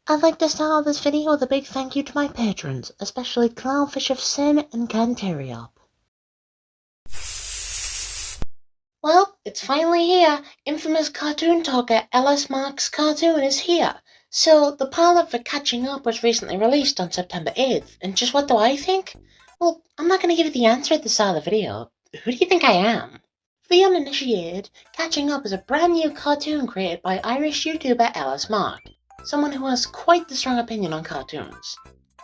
I'd like to start this video with a big thank you to my patrons, especially Clownfish of Sin and Canteriop. Well, it's finally here. Infamous cartoon talker Ellis Mark's cartoon is here. So, the pilot for Catching Up was recently released on September 8th, and just what do I think? Well, I'm not going to give you the answer at the start of the video. Who do you think I am? For the uninitiated, Catching Up is a brand new cartoon created by Irish YouTuber Ellis Mark, someone who has quite the strong opinion on cartoons.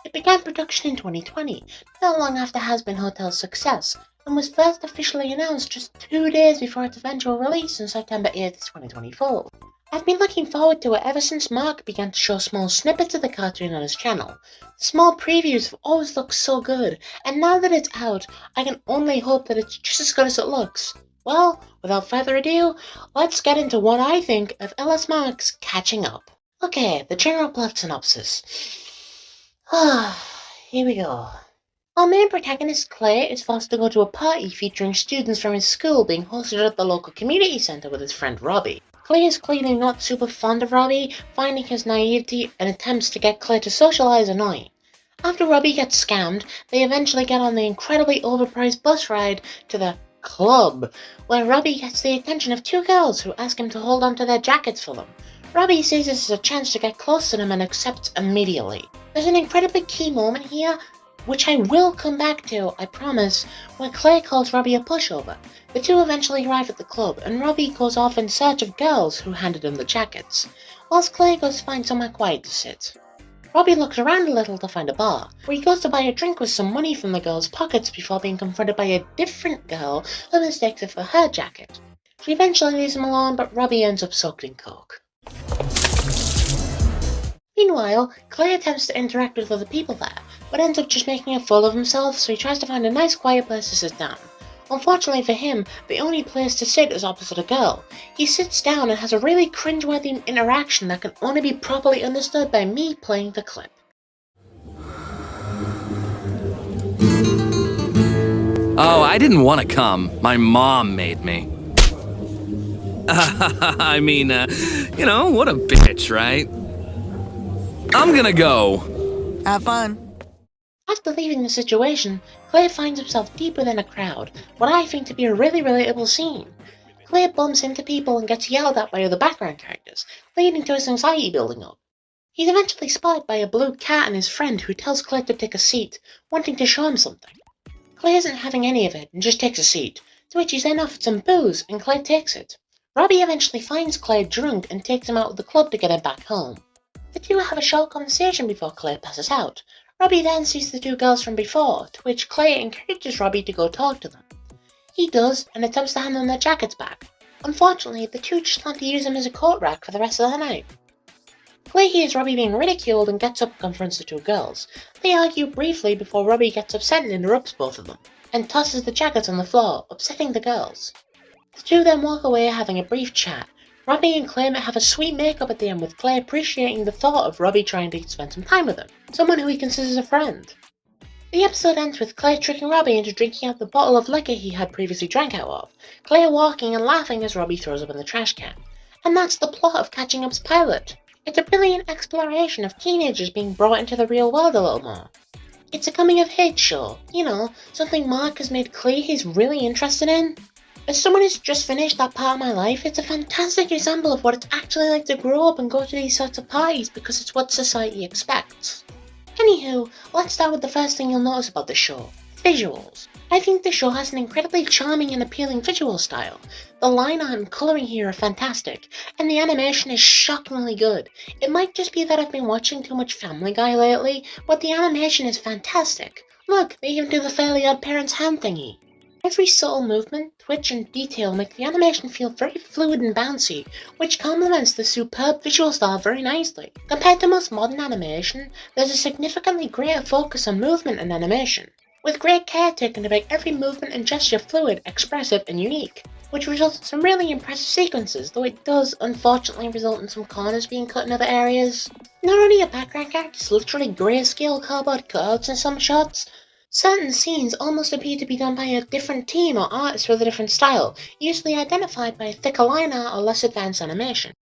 It began production in 2020, not long after Hazbin Hotel's success, and was first officially announced just 2 days before its eventual release on September 8th, 2024. I've been looking forward to it ever since Mark began to show small snippets of the cartoon on his channel. The small previews have always looked so good, and now that it's out, I can only hope that it's just as good as it looks. Well, without further ado, let's get into what I think of Ellis Mark's Catching Up. Okay, the general plot synopsis. Here we go. Our main protagonist, Clay, is forced to go to a party featuring students from his school being hosted at the local community centre with his friend Robbie. Clay is clearly not super fond of Robbie, finding his naivety and attempts to get Clay to socialise annoying. After Robbie gets scammed, they eventually get on the incredibly overpriced bus ride to the club, where Robbie gets the attention of 2 girls who ask him to hold on to their jackets for them. Robbie sees this as a chance to get close to them and accepts immediately. There's an incredibly key moment here, which I will come back to, I promise, when Clay calls Robbie a pushover. The two eventually arrive at the club, and Robbie goes off in search of girls who handed him the jackets, whilst Clay goes to find somewhere quiet to sit. Robbie looks around a little to find a bar, where he goes to buy a drink with some money from the girl's pockets before being confronted by a different girl who mistakes it for her jacket. She eventually leaves him alone, but Robbie ends up soaked in coke. Meanwhile, Clay attempts to interact with other people there, but ends up just making a fool of himself, so he tries to find a nice quiet place to sit down. Unfortunately for him, the only place to sit is opposite a girl. He sits down and has a really cringeworthy interaction that can only be properly understood by me playing the clip. Oh, I didn't want to come. My mom made me. I mean, what a bitch, right? I'm gonna go. Have fun. After leaving the situation, Clay finds himself deep within a crowd, what I think to be a really relatable scene. Clay bumps into people and gets yelled at by other background characters, leading to his anxiety building up. He's eventually spotted by a blue cat and his friend who tells Clay to take a seat, wanting to show him something. Clay isn't having any of it and just takes a seat, to which he's then offered some booze and Clay takes it. Robbie eventually finds Clay drunk and takes him out of the club to get him back home. The two have a short conversation before Clay passes out. Robbie then sees the 2 girls from before, to which Clay encourages Robbie to go talk to them. He does, and attempts to hand them their jackets back. Unfortunately, the 2 just plan to use him as a coat rack for the rest of the night. Clay hears Robbie being ridiculed and gets up and confronts the 2 girls. They argue briefly before Robbie gets upset and interrupts both of them, and tosses the jackets on the floor, upsetting the girls. The 2 then walk away having a brief chat. Robbie and Clay have a sweet make-up at the end, with Clay appreciating the thought of Robbie trying to spend some time with him, someone who he considers a friend. The episode ends with Clay tricking Robbie into drinking out the bottle of liquor he had previously drank out of, Clay walking and laughing as Robbie throws up in the trash can. And that's the plot of Catching Up's pilot. It's a brilliant exploration of teenagers being brought into the real world a little more. It's a coming-of-age show, something Mark has made clear he's really interested in. As someone who's just finished that part of my life, it's a fantastic example of what it's actually like to grow up and go to these sorts of parties because it's what society expects. Anywho, let's start with the first thing you'll notice about the show: visuals. I think the show has an incredibly charming and appealing visual style. The line art and colouring here are fantastic, and the animation is shockingly good. It might just be that I've been watching too much Family Guy lately, but the animation is fantastic. Look, they even do the Fairly Odd Parents hand thingy. Every subtle movement, twitch and detail make the animation feel very fluid and bouncy, which complements the superb visual style very nicely. Compared to most modern animation, there's a significantly greater focus on movement and animation, with great care taken to make every movement and gesture fluid, expressive and unique, which results in some really impressive sequences, though it does unfortunately result in some corners being cut in other areas. Not only are background characters literally grayscale cardboard cutouts in some shots, certain scenes almost appear to be done by a different team or artist with a different style, usually identified by thicker line art or less advanced animation.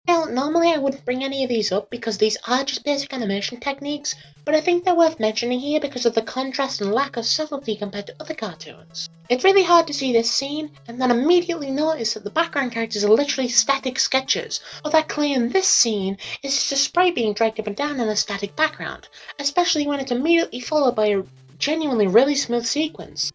Now, normally I wouldn't bring any of these up because these are just basic animation techniques, but I think they're worth mentioning here because of the contrast and lack of subtlety compared to other cartoons. It's really hard to see this scene and then immediately notice that the background characters are literally static sketches, or that Clay in this scene is just a sprite being dragged up and down in a static background, especially when it's immediately followed by a genuinely really smooth sequence.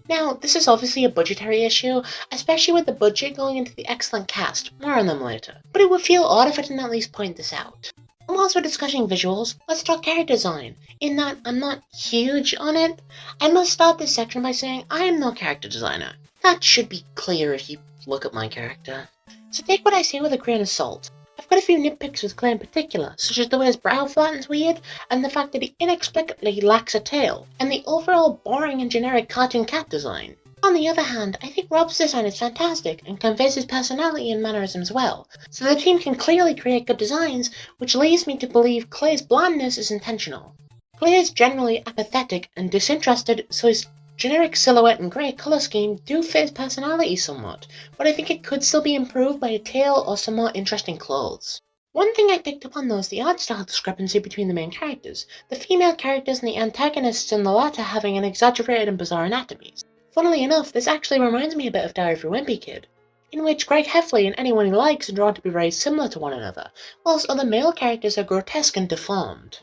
Now, this is obviously a budgetary issue, especially with the budget going into the excellent cast, more on them later, but it would feel odd if I didn't at least point this out. And whilst we're discussing visuals, let's talk character design, in that I'm not huge on it. I must start this section by saying I am no character designer. That should be clear if you look at my character. So take what I say with a grain of salt. I've got a few nitpicks with Clay in particular, such as the way his brow flattens weird, and the fact that he inexplicably lacks a tail, and the overall boring and generic cartoon cat design. On the other hand, I think Rob's design is fantastic and conveys his personality and mannerisms well, so the team can clearly create good designs, which leads me to believe Clay's blandness is intentional. Clay is generally apathetic and disinterested, so his generic silhouette and grey colour scheme do fit his personality somewhat, but I think it could still be improved by a tail or some more interesting clothes. One thing I picked up on though is the art style discrepancy between the main characters, the female characters and the antagonists in the latter having an exaggerated and bizarre anatomies. Funnily enough, this actually reminds me a bit of Diary of a Wimpy Kid, in which Greg Heffley and anyone he likes are drawn to be very similar to one another, whilst other male characters are grotesque and deformed.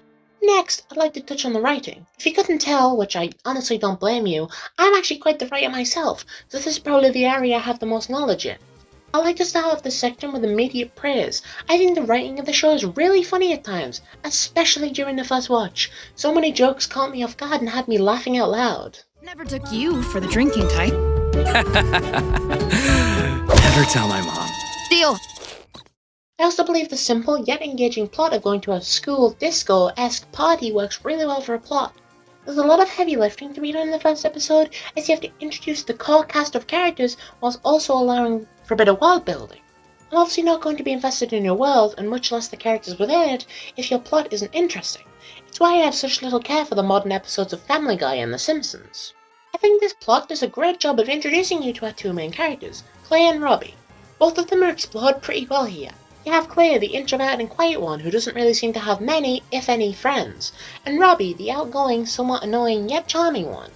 Next, I'd like to touch on the writing. If you couldn't tell, which I honestly don't blame you, I'm actually quite the writer myself, so this is probably the area I have the most knowledge in. I like to start off this section with immediate praise. I think the writing of the show is really funny at times, especially during the first watch. So many jokes caught me off guard and had me laughing out loud. Never took you for the drinking type. Never tell my mom. Deal. I also believe the simple yet engaging plot of going to a school disco-esque party works really well for a plot. There's a lot of heavy lifting to be done in the first episode, as you have to introduce the core cast of characters whilst also allowing for a bit of world building. I'm obviously not going to be invested in your world, and much less the characters within it, if your plot isn't interesting. It's why I have such little care for the modern episodes of Family Guy and The Simpsons. I think this plot does a great job of introducing you to our two main characters, Clay and Robbie. Both of them are explored pretty well here. You have Clay, the introverted and quiet one who doesn't really seem to have many, if any, friends, and Robbie, the outgoing, somewhat annoying yet charming one.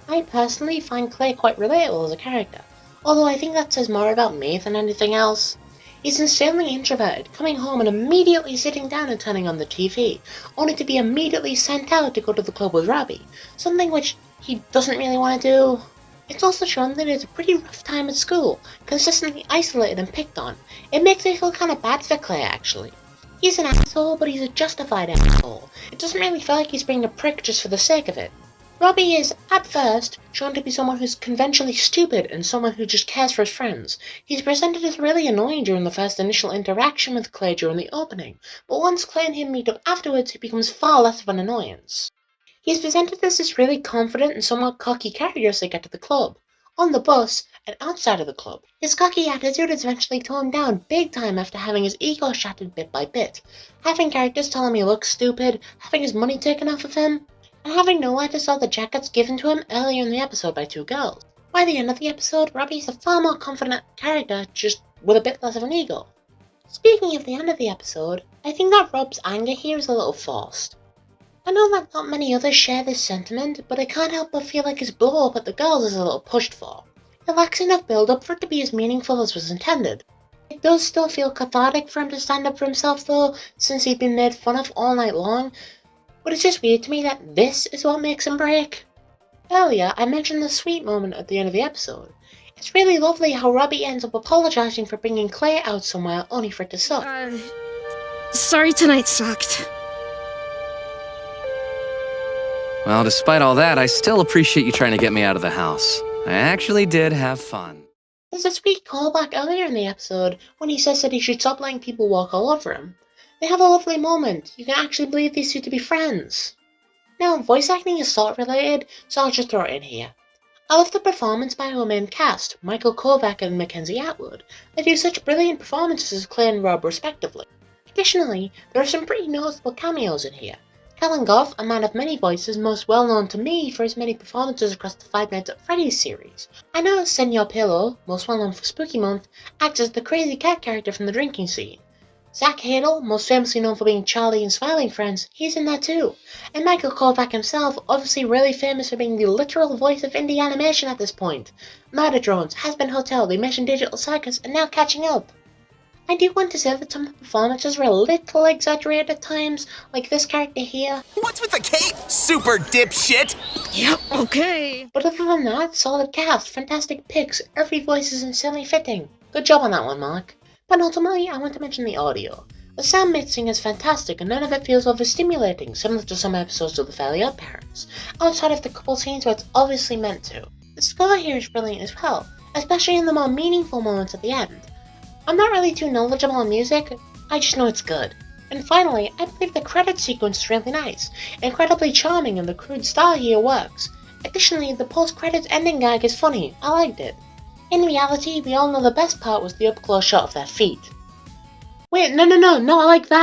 I personally find Clay quite relatable as a character, although I think that says more about me than anything else. He's insanely introverted, coming home and immediately sitting down and turning on the TV, only to be immediately sent out to go to the club with Robbie, something which he doesn't really want to do. It's also shown that it's a pretty rough time at school, consistently isolated and picked on. It makes me feel kind of bad for Clay, actually. He's an asshole, but he's a justified asshole. It doesn't really feel like he's being a prick just for the sake of it. Robbie is, at first, shown to be someone who's conventionally stupid and someone who just cares for his friends. He's presented as really annoying during the first initial interaction with Clay during the opening, but once Clay and him meet up afterwards, he becomes far less of an annoyance. He's presented as this really confident and somewhat cocky character as they get to the club. On the bus, and outside of the club, his cocky attitude is eventually toned down big time after having his ego shattered bit by bit, having characters tell him he looks stupid, having his money taken off of him, and having nowhere to sell the jackets given to him earlier in the episode by two girls. By the end of the episode, Robbie is a far more confident character, just with a bit less of an ego. Speaking of the end of the episode, I think that Rob's anger here is a little forced. I know that not many others share this sentiment, but I can't help but feel like his blow-up at the girls is a little pushed for. It lacks enough build-up for it to be as meaningful as was intended. It does still feel cathartic for him to stand up for himself though, since he'd been made fun of all night long, but it's just weird to me that this is what makes him break. Earlier, I mentioned the sweet moment at the end of the episode. It's really lovely how Robbie ends up apologising for bringing Clay out somewhere only for it to suck. Sorry tonight sucked. Well, despite all that, I still appreciate you trying to get me out of the house. I actually did have fun. There's a sweet callback earlier in the episode when he says that he should stop letting people walk all over him. They have a lovely moment. You can actually believe these two to be friends. Now, voice acting is sort of related, so I'll just throw it in here. I love the performance by our main cast, Michael Kovac and Mackenzie Atwood. They do such brilliant performances as Clay and Rob respectively. Additionally, there are some pretty noticeable cameos in here. Kellen Goff, a man of many voices, most well known to me for his many performances across the Five Nights at Freddy's series. I know Senor Pillow, most well known for Spooky Month, acts as the crazy cat character from the drinking scene. Zach Hadel, most famously known for being Charlie in Smiling Friends, he's in there too. And Michael Kovac himself, obviously really famous for being the literal voice of indie animation at this point. Murder Drones, Has-Been Hotel, the Mission Digital Circus, and now catching up. I do want to say that some of the performances were a little exaggerated at times, like this character here. What's with the cape, super dipshit? Yep, okay. But other than that, solid cast, fantastic picks, every voice is insanely fitting. Good job on that one, Mark. But ultimately, I want to mention the audio. The sound mixing is fantastic and none of it feels overstimulating, similar to some episodes of The Fairly Odd Parents, outside of the couple scenes where it's obviously meant to. The score here is brilliant as well, especially in the more meaningful moments at the end. I'm not really too knowledgeable on music, I just know it's good. And finally, I believe the credit sequence is really nice, incredibly charming, and the crude style here works. Additionally, the post-credits ending gag is funny, I liked it. In reality, we all know the best part was the up-close shot of their feet. Wait, no, I like that!